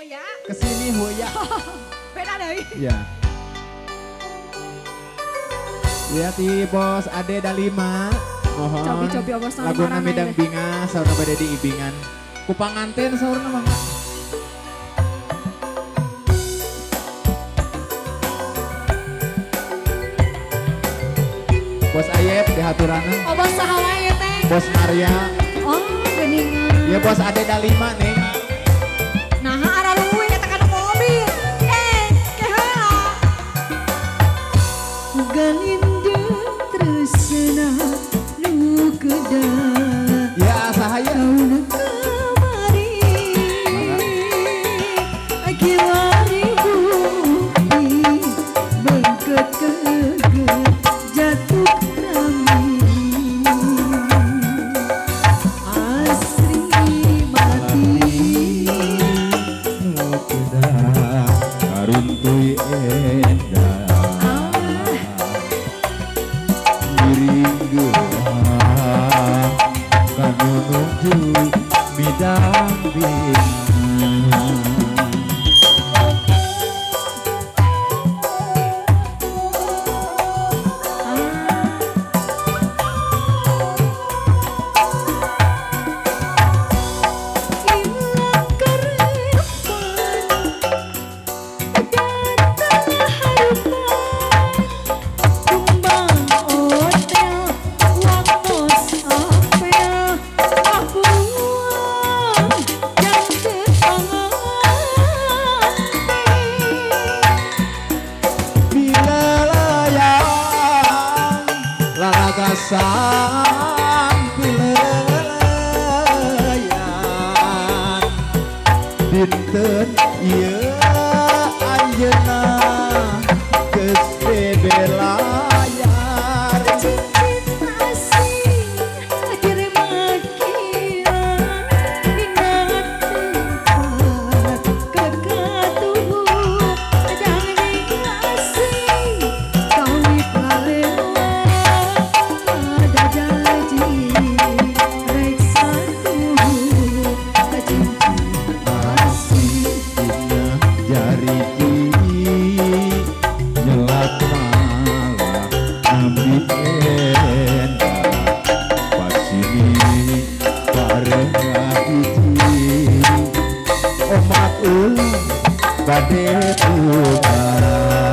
ya. Kesini Hoya. Beda deh. Ya. Ya ti bos Ade Dalima. Mohon. Cobi-cobi bos lagu Midang Binga saurna bade di ibingan. Kupanganten saurna mangga. Bos Ayep di haturana. Oh bos sahawa ya teh. Bos Maria. Oh geningan. Ya bos Ade Dalima nih. Nah arah luwih eta kana mobil. Keheula. Galinda tresna nu kedah. Ya sahaya. Kemari. Kiwari bumi bengket keget jatuh kami. Asri mati. Mudah karuntui endah. Giringgeurah kanu nuju midang binga. Sampilayan dinten ieu anjeunna geus bebelayar. Cincin asing kirim makian ingat tempat kekatuh jangan asing kami palewat ada janji rek satu cincin asing Indah jari nyelat malah ambit endah pasini bareng hiji omat bade tukaran.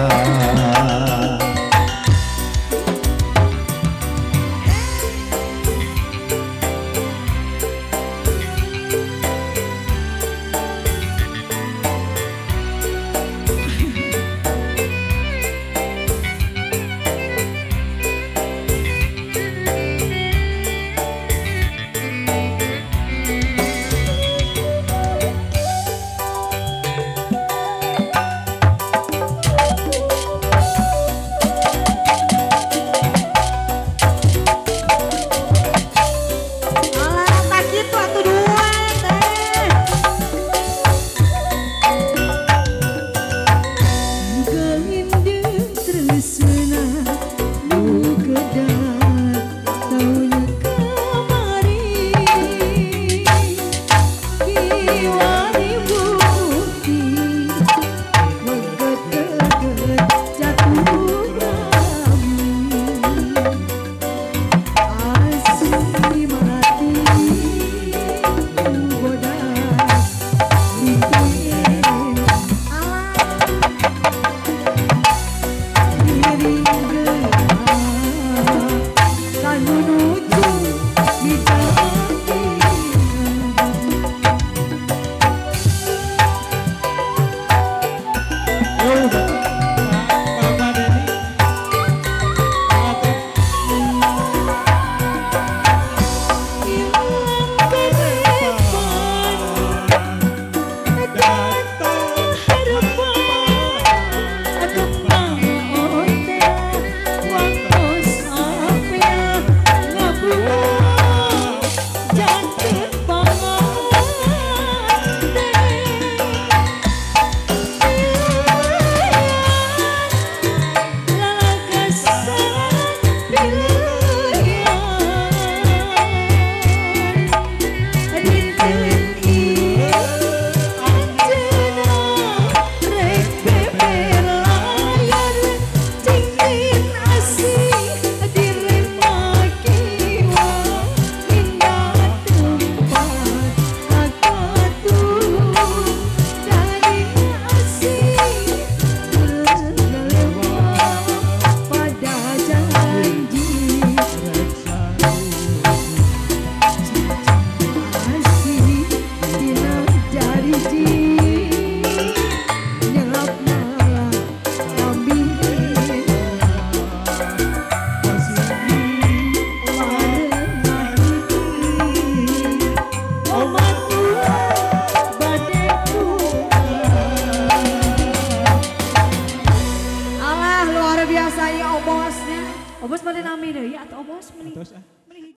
deui atuh bos meuli. Terus ah.